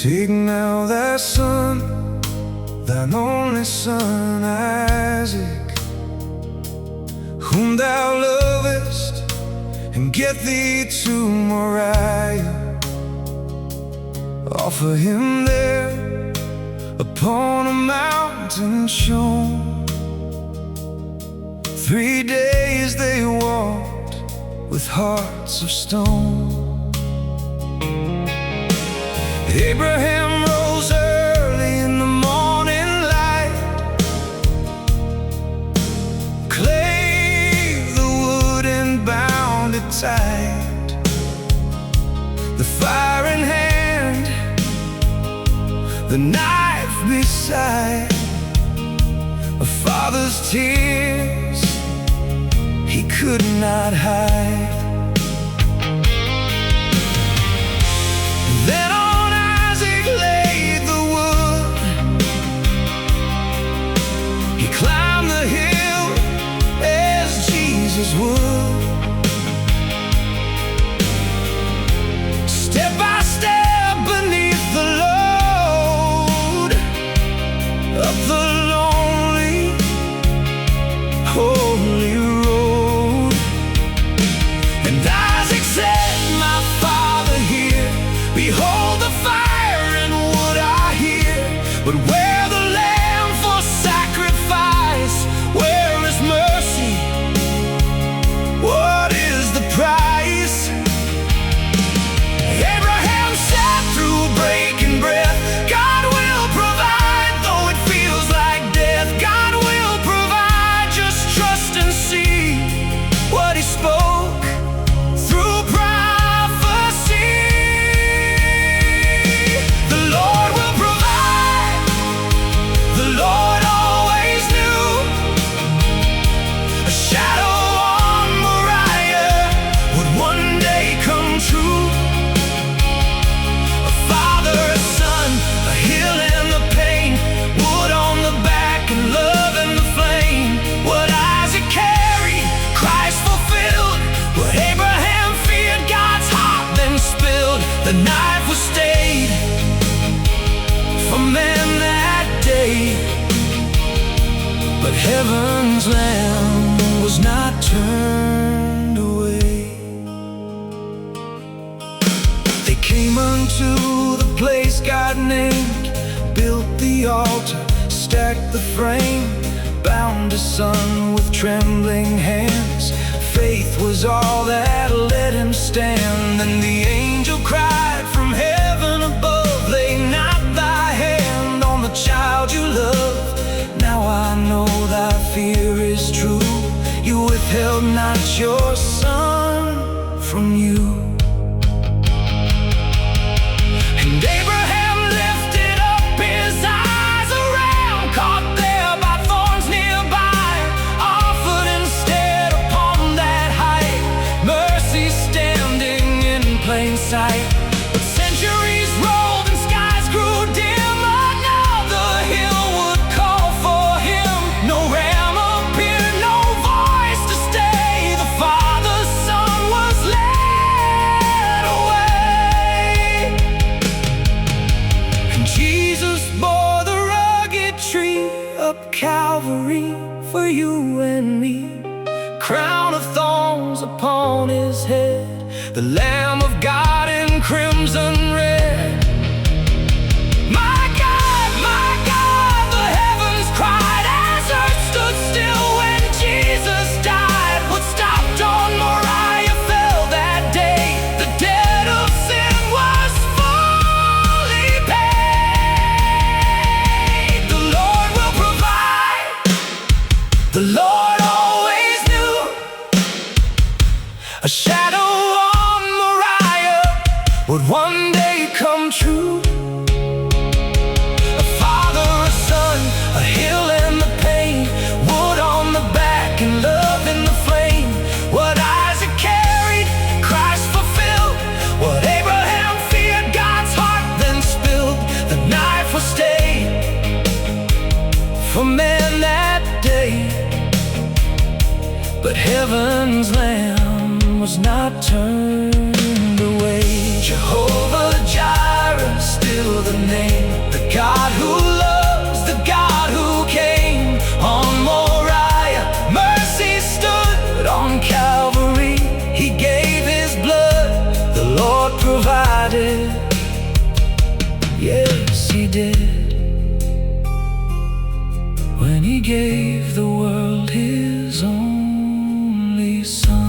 Take now thy son, thine only son Isaac, whom thou lovest, and get thee to Moriah. Offer him there upon a mountain shown. 3 days they walked with hearts of stone. Abraham rose early in the morning light, clave the wood and bound it tight. The fire in hand, the knife beside, a father's tears he could not hide. Then on Isaac laid the wood. He climbed the hill as Jesus would. Step by step beneath the load of the lonely, holy road. And Isaac said, "My father, here, behold the fire and wood I hear, but where the lamb for sacrifice? Where is mercy? What is the price?" Abraham said through breaking breath, "God will provide, though it feels like death. God will provide, just trust and see what he spoke through prophecy. The Lord will provide, the Lord always knew. A shadow on Moriah would one day come true. A father, a son, a hill and the pain, wood on the back and love in the flame. What Isaac carried, Christ fulfilled. What Abraham feared, God's heart then spilled. The knife was stayed for men that day, but heaven's lamb was not turned away. They came unto the place God named, built the altar, stacked the frame, bound his son with trembling hands. Faith was all that let him stand. And the angel cried from heaven above, "Lay not thy hand on the child you love. Now I know thy fear is true. You withheld not your son from you." And Abraham lifted up his eyes around, caught there by thorns nearby, offered instead upon that height, mercy standing in plain sight. But centuries rolled and skies grew dim, another hill would call for him. No ram appeared, no voice to stay. The Father's Son was led away. And Jesus bore the rugged tree up Calvary for you and me. Crown of thorns upon his head, the Lamb of God in crimson red. My God, the heavens cried as earth stood still when Jesus died. What stopped on Moriah fell that day. The debt of sin was fully paid. The Lord will provide, the Lord always knew. A shadow on Moriah would one day come true. A father, a son, a hill and the pain, wood on the back and love in the flame. What Isaac carried, Christ fulfilled. What Abraham feared, God's heart then spilled. The knife was stayed for men that day, but heaven's lamb was not turned away. Jehovah Jireh, still the song.